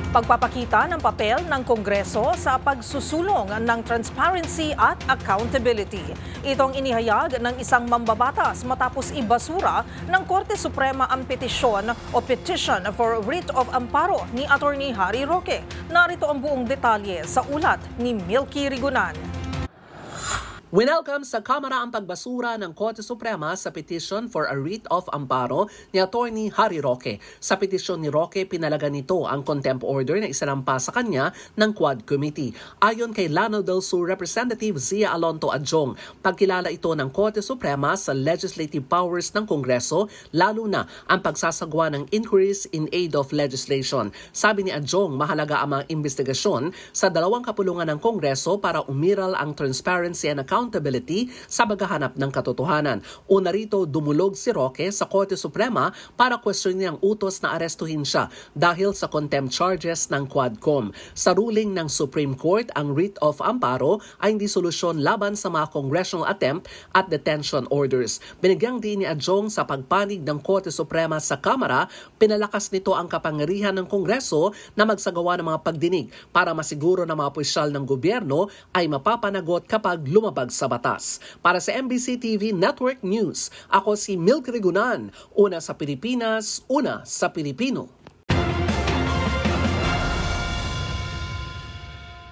Pagpapakita ng papel ng Kongreso sa pagsusulong ng transparency at accountability. Itong inihayag ng isang mambabatas matapos ibasura ng Korte Suprema ang petisyon o Petition for Writ of Amparo ni Attorney Harry Roque. Narito ang buong detalye sa ulat ni Milky Rigunan. Winelcome sa Kamara ang pagbasura ng Korte Suprema sa Petition for a Writ of Amparo ni Attorney Harry Roque. Sa petisyon ni Roque, pinalagan nito ang contempt order na isinampa sa kanya ng Quad Committee. Ayon kay Lanao del Sur Representative Zia Alonto Adjong, pagkilala ito ng Korte Suprema sa legislative powers ng Kongreso, lalo na ang pagsasagawa ng inquiries in aid of legislation. Sabi ni Adjong, mahalaga ang mga investigasyon sa dalawang kapulungan ng Kongreso para umiral ang transparency and accountability sa paghahanap ng katotohanan. Una rito, dumulog si Roque sa Korte Suprema para questionin ang utos na arestuhin siya dahil sa contempt charges ng Quadcom. Sa ruling ng Supreme Court, ang writ of amparo ay hindi solusyon laban sa mga congressional attempt at detention orders. Binigyang din ni Adjong sa pagpanig ng Korte Suprema sa Kamara, pinalakas nito ang kapangyarihan ng Kongreso na magsagawa ng mga pagdinig para masiguro na mga opisyal ng gobyerno ay mapapanagot kapag lumabag sa batas. Para sa MBC TV Network News, ako si Milky Rigunan, una sa Pilipinas, una sa Pilipino.